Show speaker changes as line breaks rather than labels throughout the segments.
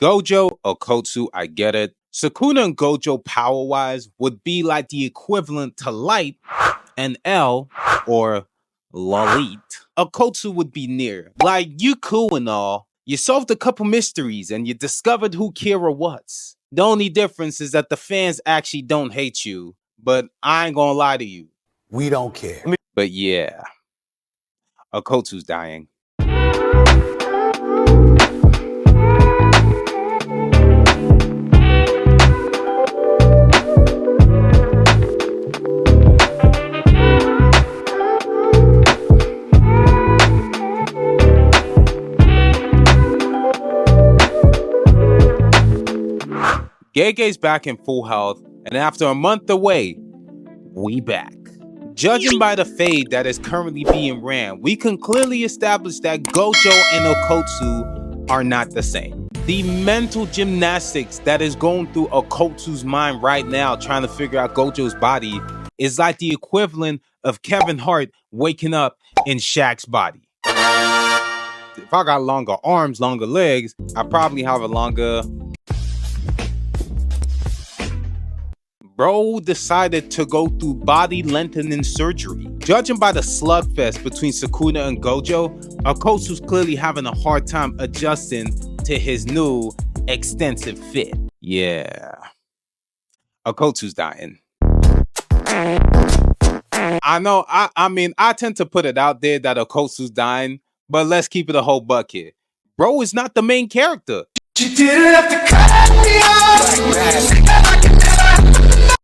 Gojo, Okotsu, I get it. Sukuna and Gojo power-wise would be like the equivalent to Light and L, or Lalit. Okotsu would be near. Like, you cool and all. You solved a couple mysteries and you discovered who Kira was. The only difference is that the fans actually don't hate you, but I ain't gonna lie to you.
We don't care.
But yeah, Okotsu's dying. Gege's back in full health, and after a month away, we back. Judging by the fade that is currently being ran, we can clearly establish that Gojo and Okotsu are not the same. The mental gymnastics that is going through Okotsu's mind right now trying to figure out Gojo's body is like the equivalent of Kevin Hart waking up in Shaq's body. If I got longer arms, longer legs, I probably have a longer... Bro decided to go through body lengthening surgery. Judging by the slugfest between Sukuna and Gojo, Okotsu's clearly having a hard time adjusting to his new extensive fit. Yeah. Okotsu's dying. I know, I mean, I tend to put it out there that Okotsu's dying, but let's keep it a whole buck here. Bro is not the main character. She didn't have to cut me off.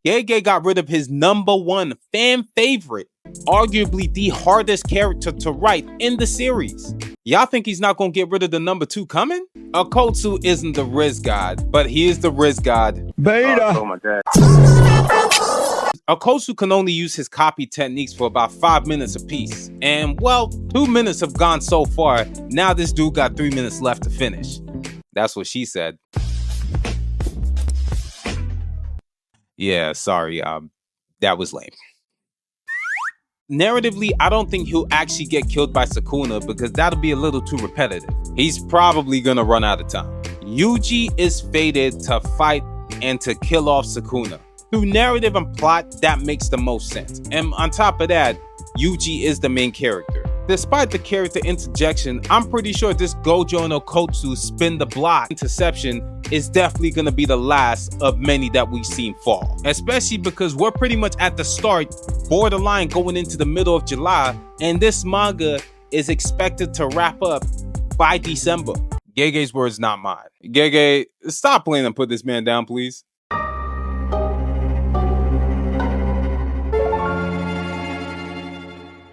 Gege got rid of his #1 fan favorite, arguably the hardest character to write in the series. Y'all think he's not gonna get rid of the #2 coming? Okotsu isn't the Riz God, but he is the Riz God.
Beta.
Oh my god.
Okotsu can only use his copy techniques for about 5 minutes apiece. And well, 2 minutes have gone so far, now this dude got 3 minutes left to finish. That's what she said. Yeah, sorry, that was lame. Narratively, I don't think he'll actually get killed by Sukuna because that'll be a little too repetitive. He's probably gonna run out of time. Yuji is fated to fight and to kill off Sukuna. Through narrative and plot, that makes the most sense. And on top of that, Yuji is the main character. Despite the character interjection, I'm pretty sure this Gojo and Okotsu spin the block interception is definitely gonna be the last of many that we've seen fall. Especially because we're pretty much at the start, borderline going into the middle of July, and this manga is expected to wrap up by December. Gege's words, not mine. Gege, stop playing and put this man down, please.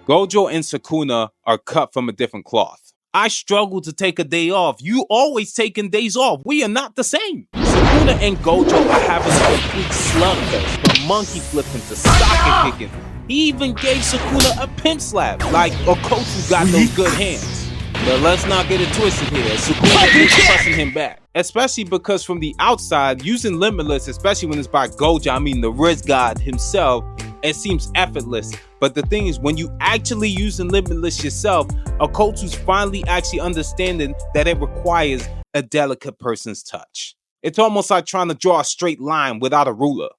Gojo and Sukuna are cut from a different cloth. I struggle to take a day off. You always taking days off. We are not the same. Sukuna and Gojo are having a complete slugfest, from monkey flipping to soccer kicking. He even gave Sukuna a pimp slap. Like, Okotsu got those good hands. But let's not get it twisted here. Sukuna is pressing him back. Especially because from the outside, using Limitless, especially when it's by Gojo, I mean the Riz God himself, it seems effortless. But the thing is, when you actually using Limitless yourself, Okotsu's finally actually understanding that it requires a delicate person's touch. It's almost like trying to draw a straight line without a ruler.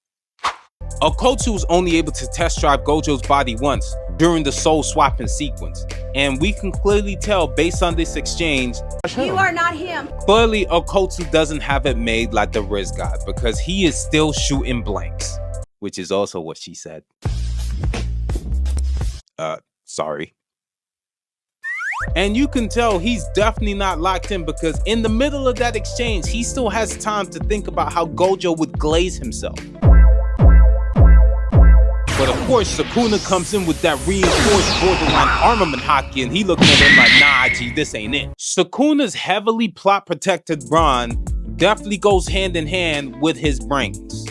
Okotsu was only able to test drive Gojo's body once during the soul swapping sequence. And we can clearly tell based on this exchange,
you are not him.
Clearly, Okotsu doesn't have it made like the Riz God because he is still shooting blanks. Which is also what she said. Sorry. And you can tell he's definitely not locked in because in the middle of that exchange, he still has time to think about how Gojo would glaze himself. But of course, Sukuna comes in with that reinforced borderline armament hockey and he looking at him like, nah, G, this ain't it. Sukuna's heavily plot-protected brawn definitely goes hand in hand with his brains.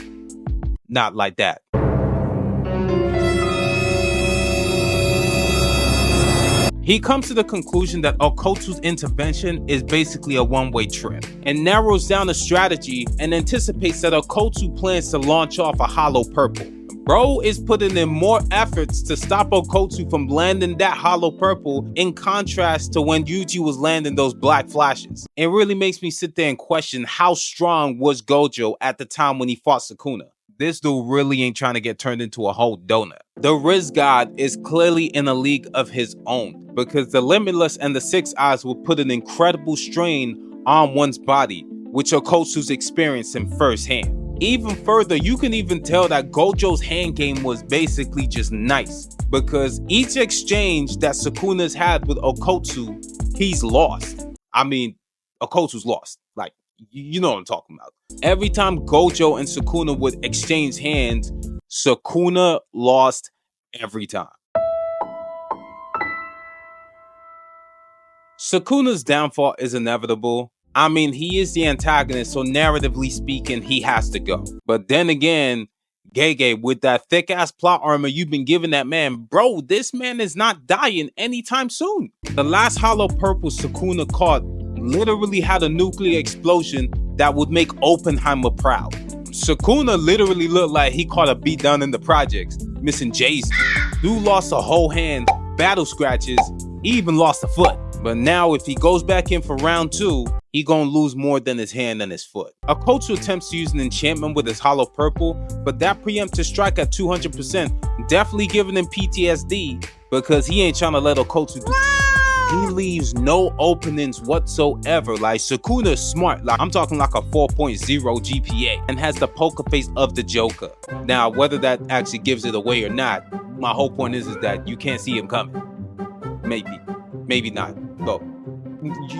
Not like that. He comes to the conclusion that Okotsu's intervention is basically a one-way trip and narrows down a strategy and anticipates that Okotsu plans to launch off a hollow purple. Bro is putting in more efforts to stop Okotsu from landing that hollow purple, in contrast to when Yuji was landing those black flashes. It really makes me sit there and question how strong was Gojo at the time when he fought Sukuna. This dude really ain't trying to get turned into a whole donut. The Riz God is clearly in a league of his own, because the Limitless and the Six Eyes will put an incredible strain on one's body, which Okotsu's experiencing firsthand. Even further, you can even tell that Gojo's hand game was basically just nice, because each exchange that Sukuna's had with Okotsu, he's lost. I mean, Okotsu's lost. Like, you know what I'm talking about. Every time Gojo and Sukuna would exchange hands, Sukuna lost every time. Sukuna's downfall is inevitable. I mean, he is the antagonist, so narratively speaking, he has to go. But then again, Gege, with that thick-ass plot armor you've been giving that man, bro, this man is not dying anytime soon. The last hollow purple Sukuna caught literally had a nuclear explosion that would make Oppenheimer proud. Sukuna literally looked like he caught a beat down in the projects, missing Jay's. Dude lost a whole hand, battle scratches, he even lost a foot. But now if he goes back in for round 2, he gonna lose more than his hand and his foot. Okotsu attempts to use an enchantment with his hollow purple, but that preemptive strike at 200% definitely giving him PTSD, because he ain't trying to let Okotsu do. He leaves no openings whatsoever. Like, Sukuna's smart. Like, I'm talking like a 4.0 GPA and has the poker face of the Joker. Now, whether that actually gives it away or not, my whole point is that you can't see him coming. Maybe not. But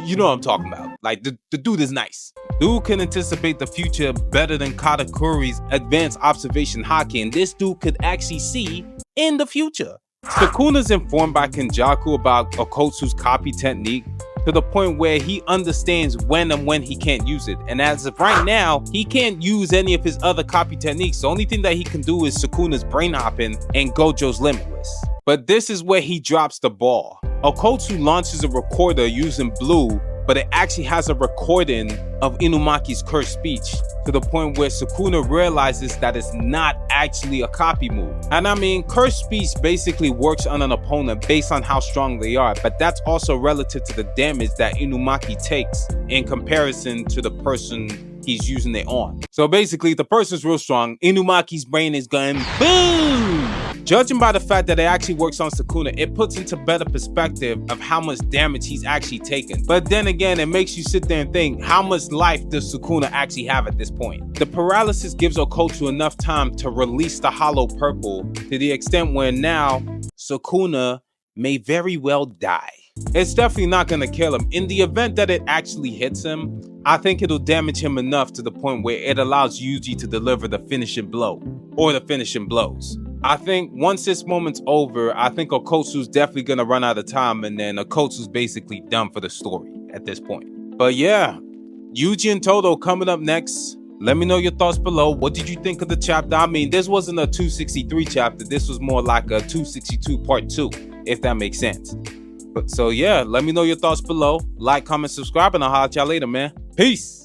you know what I'm talking about. Like, the dude is nice. Dude can anticipate the future better than Katakuri's advanced observation haki, and this dude could actually see in the future. Sukuna's informed by Kenjaku about Okotsu's copy technique to the point where he understands when and when he can't use it. And as of right now, he can't use any of his other copy techniques. The only thing that he can do is Sukuna's brain hopping and Gojo's Limitless. But this is where he drops the ball. Okotsu launches a recorder using blue, but it actually has a recording of Inumaki's cursed speech, to the point where Sukuna realizes that it's not actually a copy move. And I mean, cursed speech basically works on an opponent based on how strong they are, but that's also relative to the damage that Inumaki takes in comparison to the person he's using it on. So basically, if the person's real strong, Inumaki's brain is going boom! Judging by the fact that it actually works on Sukuna, it puts into better perspective of how much damage he's actually taken. But then again, it makes you sit there and think, how much life does Sukuna actually have at this point? The paralysis gives Okotsu enough time to release the hollow purple to the extent where now Sukuna may very well die. It's definitely not going to kill him. In the event that it actually hits him, I think it'll damage him enough to the point where it allows Yuji to deliver the finishing blow, or the finishing blows. I think once this moment's over, I think Okotsu's definitely going to run out of time, and then Okotsu's basically done for the story at this point. But yeah, Yuji and Todo coming up next. Let me know your thoughts below. What did you think of the chapter? I mean, this wasn't a 263 chapter. This was more like a 262 part 2, if that makes sense. But so yeah, let me know your thoughts below. Like, comment, subscribe, and I'll holler at y'all later, man. Peace.